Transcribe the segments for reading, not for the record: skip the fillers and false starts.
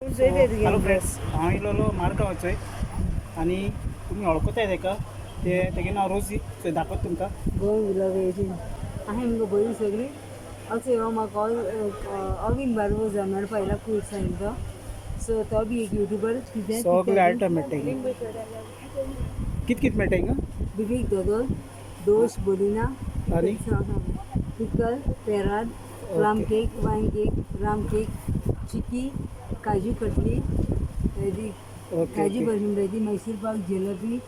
Hello friends, हांव इल्लो मार्गांव वचोय आनी तुमी वळखताय ताका. तेगे नांव रोजी. थंय दाखयता तुमकां. गोवन ब्लॉग 18 हांवें मुगो बरी सगळी अशें हो म्हाका अवीन बार्बोज मेळपा येयला खूब सांगितलो. सो तो बी एक युट्यूबर कितें सगळे आयटम मेळटा हिंगा. कित मेळटा हिंगा? बिबीक दोदोल, दोश, बोलिना आनी पिकल, पेराद, plum cake, wine cake, rum cake, chikki, kaju katli, हेजी काजू बर्फी मेळटी, मैसूर पाक, जिलेबी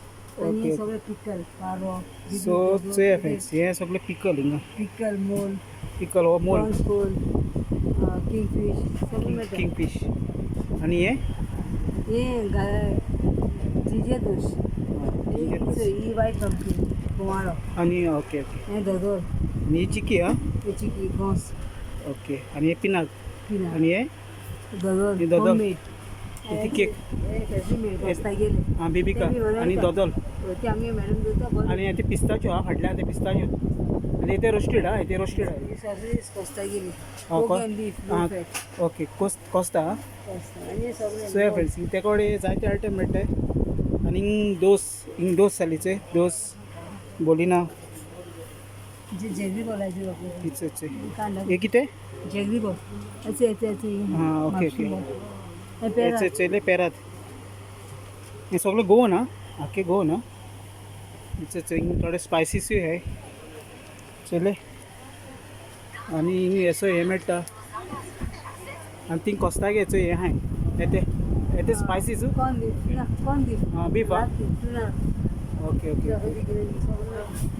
आनी सगळे पिकल, पारो. सो चोया फ्रेंड्स, हे सगळे पिकल हिंगा. पिकल, मोल, पिकल हो मोल, प्रॉन्स कोल, किंगफिश सगळे मेळटा. किंगफिश. आनी हे जिजे दोश, ही वायट कंपनी कुमारो. आनी ओके ओके. हें दोदोल, आनी ही चिकी हा. हे चिकी घोंस, ओके. आनी हे पिनाग. पिना आनी हे दोदोल, हे दोदोल. होममेड. ती केक. हेजी मेळ कोस्ता गेले. हां बिबिका आनी दोदोल. ते आमगे मॅडम दोता बरें. आनी ते पिस्ताच्यो हा फाटल्यान, ते पिस्ताच्यो. आनी ते रोस्टेड हा, ते रोस्टेड हा. ही सगळी कोस्ता गेली. हो, pork and beef, low fat okay. कोस्ता हा. कोस्ता. आनी हे सगळे सो फ्रेंड्स, तेका कडेन जायते आयटम मेळटाय. आनी हिंग दोस जालीचे. दोस, बोलिना, जे जेगरी बोलायचे बापू. किचचे. कांदा हे कितें? जेगरी बोल. असे हां ओके ओके. हे पेरा. हेचे चेले पेरात. हे सगळं गोवन हा. आख्खे गोवन हा. हिचे हिंग थोडे स्पायसीसूय हाय चले. आनी हिंग हेचो हे मेळटा. आनी थिंग कोस्तागेचो हे हाय. येते स्पायसीस. कॉर्न बीफ ना, कॉर्न बीफ. हां बीफ हा. Tuna okay okay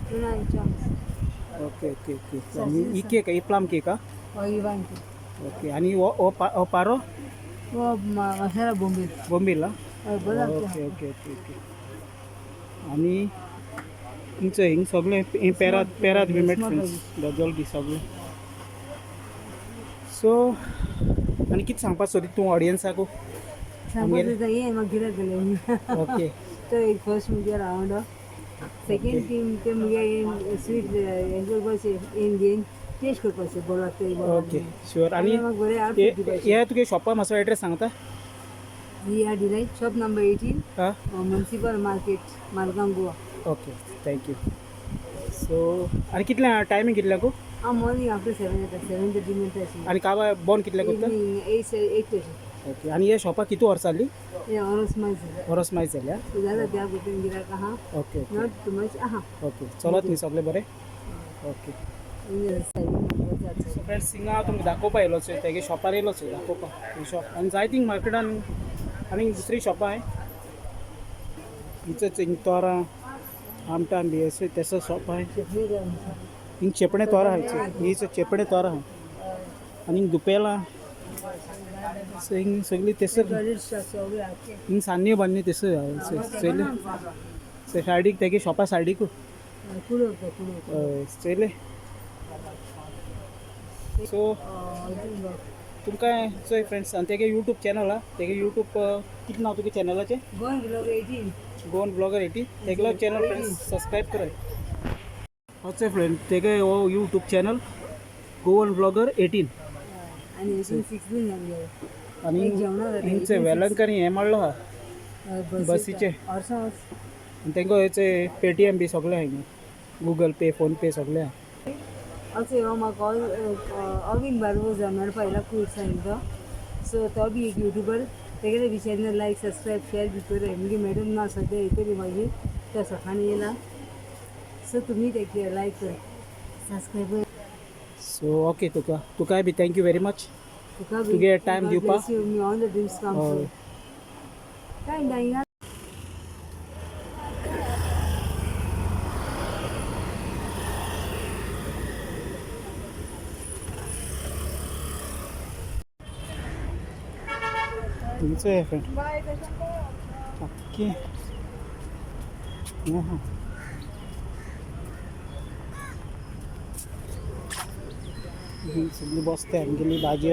tuna in chunks. Okay okay okay. आनी ही केक ही प्लम केक हा. ही वाइन केक. ओके. आनी हो पारो वो मसाला बोंबील. बोंबील हा. बोला ओके ओके ओके ओके. आनी हिंग सगळे पेरात बी मेळटा फ्रेंड्स. दोदोल बी सगळे. सो आनी कितें सांगपाक सोदी तूं ऑडियन्साक? सांगपाक ये म्हाका गिरायक गेलें. ओके. तो एक फर्स्ट मुगे रावंड. सेकेंड टीम ते मुगे स्वीट हें करपाचें येन घेवन टेस्ट करपाचें बरो लागता. Okay sure. आनी म्हाका बरें हे तुगे शॉपा मातसो एड्रेस सांगता? ही आर डिलाइट शॉप नंबर 18 हां municipal market Margao Goa. Okay thank you. So आनी कितल्या टायमींग कितल्याक? मॉर्निंग आफ्टर 7 येता. 7:30 मिनटां. आनी काबार बंद कितल्याक करता? Evening 8 okay. आनी हे शॉपा कितू वर्सां जाली? हे ऑरस मायज वर्स मायज जाल्या. जाता त्या भितर गिरायक आहा. Okay okay not too much आहा. ओके. चलत न्ही सगळें बरें? ओके. सो फ्रेंड्स, हिंगा हांव तुमकां दाखोवपा येयलोच तेगे शॉपार येयलोच दाखोवपाक ही शॉप. आनी जाय थिंग मार्केटान आनी दुसरी शॉपां हाय. हिंच हिंग तोरां आमटान बी अशें तेसो शॉप आहाय. हिंग चेपणे तोरां हाय. हीच चेपणे तोरां हाय. आनी हिंग दुपेलां. सो हिंग सगळी तेसर हिंग सान्न्यो बान्न्यो तेसर हाय चोयले. सो सायडीक तेगे शॉपा सायडीक चोयले. सो तुमकां चोय फ्रेंड्स. आनी तेगे यूट्यूब चॅनल हा. तेगे यूट्यूब कितें नांव तुगे चॅनलाचें? Goan blog 18. Goan blogger 18. तेगलो चॅनल फ्रेंड्स सबस्क्रायब कराय. होच फ्रेंड तेगे हो यूट्यूब चॅनल गोवन ब्लॉगर 18. आनी 16 जाले. आनी हिंगचे वेलंकनी हें मारलो हा बसीचे. आनी तेंको हेचे पेटीएम बी सगळे हाय. गूगल पे, फोन पे सगळे हा. अशें हो म्हाका अवीन बार्बोज मेळपा येयला खूब सांगितलो. सो तो बी एक युट्यूबर. तेगेले बी चॅनल लायक सबस्क्रायब शेअर बी कर. मुगे मॅडम ना सद्या येतली मागीर. त्या सकाळी येयला. सो तुमी तेका लायक कर, सबस्क्रायब. So okay. तुकाय बी थँक्यू व्हेरी मच. तुका बी तुगे टायम दिवपाक. Me on the dreams come true. काय नाही तुमचं आहे फ्रेंड. ओके. हां सगळी बसते आमगेली भाजी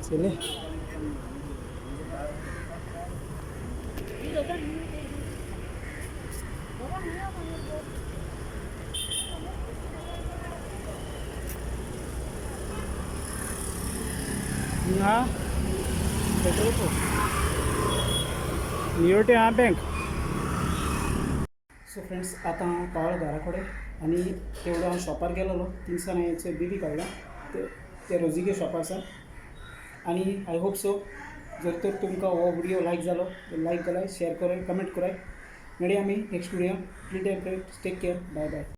चले. हिंगा petrol near to bank. So friends आता हांव पावलो घरा कडेन आनी तेवढो हांव शॉपार गेलोलो थिंगसान हांवें बिबी काडला ते रोजिगे शॉप आसा. आनी आय होप सो जर तर तुमकां हो व्हिडिओ लायक जालो लायक कराय शेअर कराय कमेंट कराय. मेळया आमी next video. Take care. Bye bye.